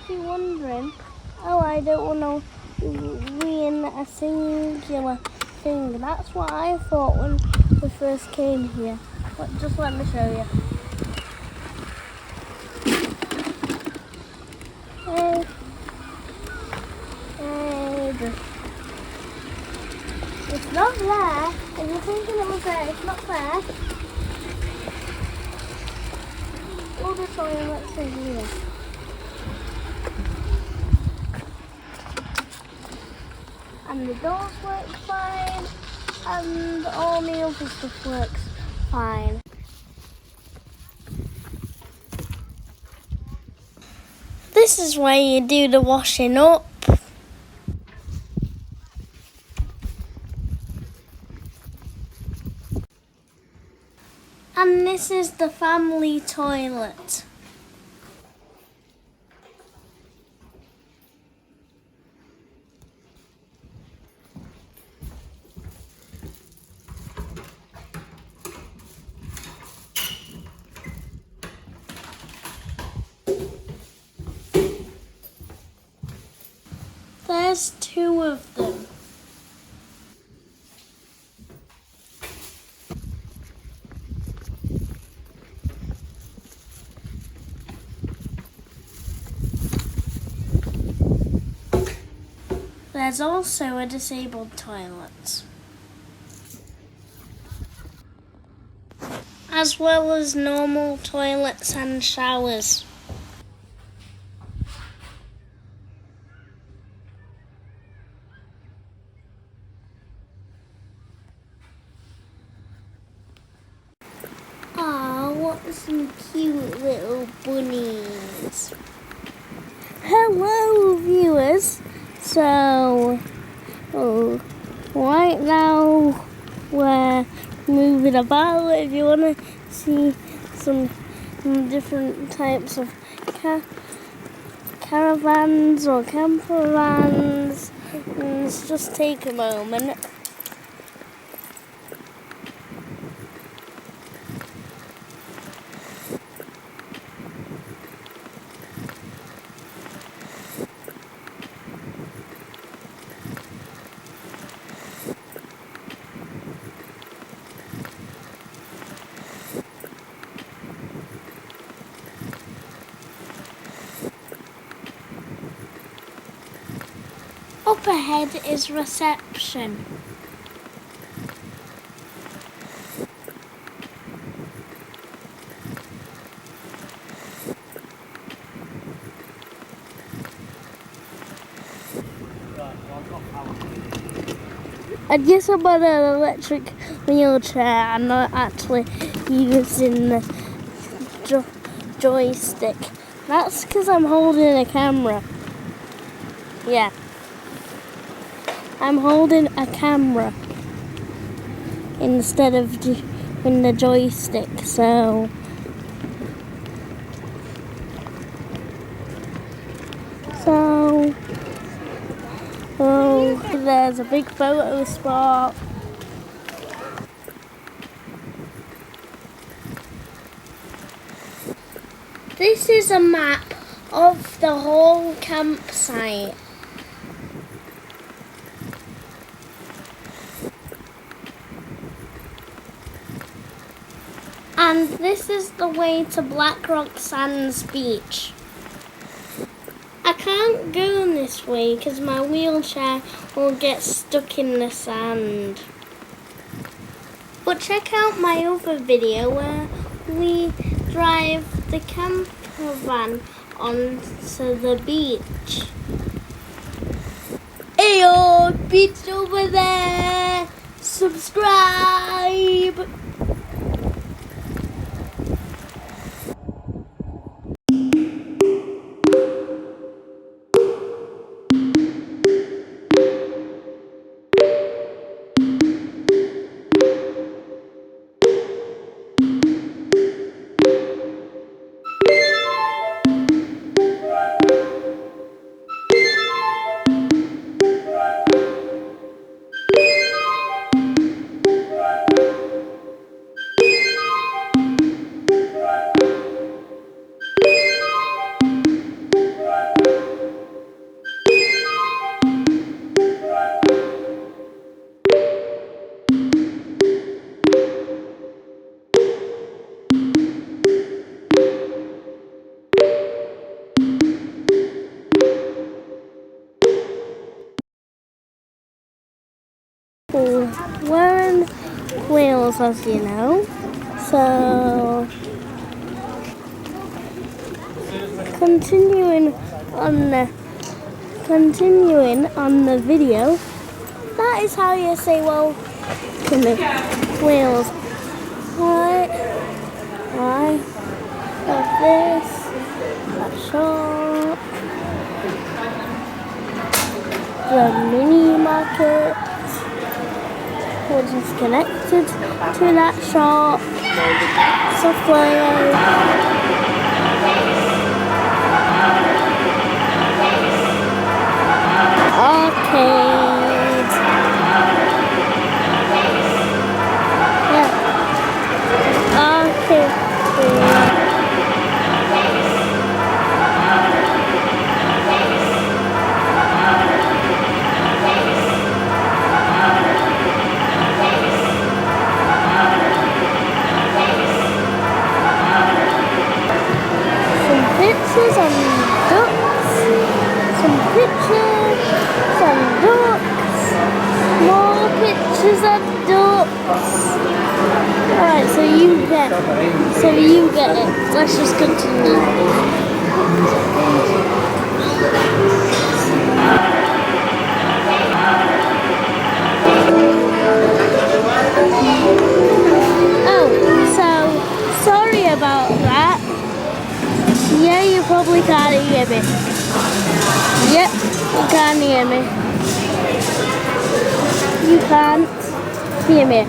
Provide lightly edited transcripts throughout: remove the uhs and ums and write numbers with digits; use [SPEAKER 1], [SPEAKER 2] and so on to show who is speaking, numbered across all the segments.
[SPEAKER 1] be wondering, oh, I don't want to be in a singular thing. That's what I thought when we first came here. But just let me show you. Hey. It's not there. If you're thinking it was there, it's not there. All the toilets are here. And the doors work fine, and all the other stuff works fine. This is where you do the washing up. And this is the family toilet. There's two of them. There's also a disabled toilet, as well as normal toilets and showers. Ah, what some cute little bunnies. Hello, viewers. So, right now we're moving about. If you want to see some different types of caravans or campervans, let's just take a moment. Up ahead is reception. I guess I'm on an electric wheelchair. I'm not actually using the joystick. That's because I'm holding a camera. Yeah. I'm holding a camera instead of doing the joystick, so there's a big photo spot. This is a map of the whole campsite. And this is the way to Black Rock Sands Beach. I can't go this way because my wheelchair will get stuck in the sand. But check out my other video where we drive the campervan onto the beach. Ayo, beach over there! Subscribe! we're in Wales, as you know. So, continuing on the video, that is how you say welcome to Wales. Right, got this, that shop, the mini market, which is connected to that shop, software, arcade, yeah, arcade, some pictures and ducks, some pictures and ducks, more pictures and ducks. Alright, so you get it. Let's just continue. Oh, so sorry about that. Yeah, you probably can't hear me. Yep, you can't hear me. You can't hear me.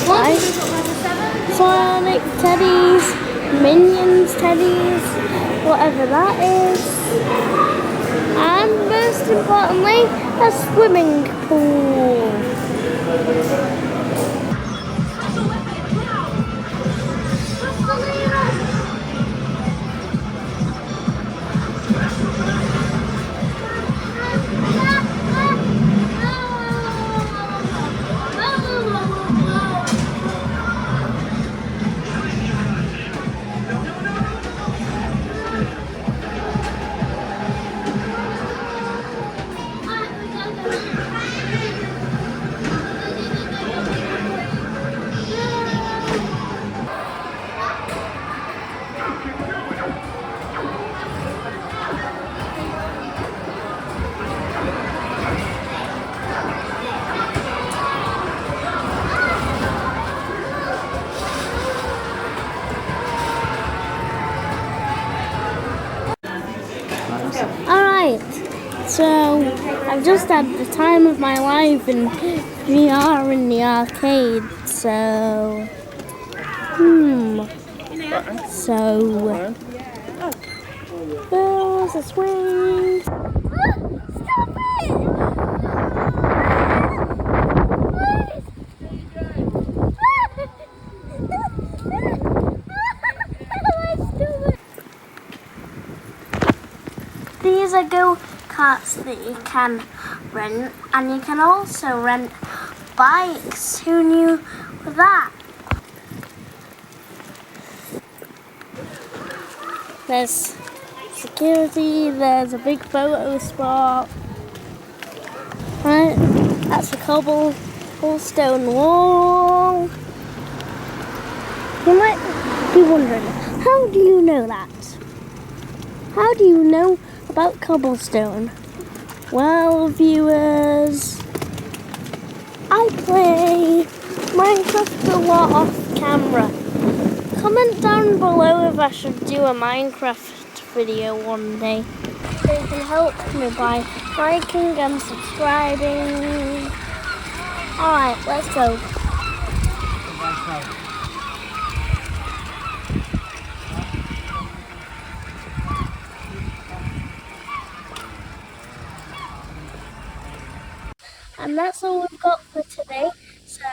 [SPEAKER 1] Right? Sonic teddies, Minions teddies, whatever that is. And most importantly, a swimming pool. Alright, so I've just had the time of my life in VR in the arcade, so there's a swing. Stop it! These are go-karts that you can rent, and you can also rent bikes. Who knew that? There's security, there's a big photo spot. Right, that's a cobblestone wall. You might be wondering, how do you know that? How do you know about cobblestone? Well, viewers, I play Minecraft a lot off camera. Comment down below if I should do a Minecraft video one day. So you can help me by liking and subscribing. Alright, let's go. And that's all we've got for today. So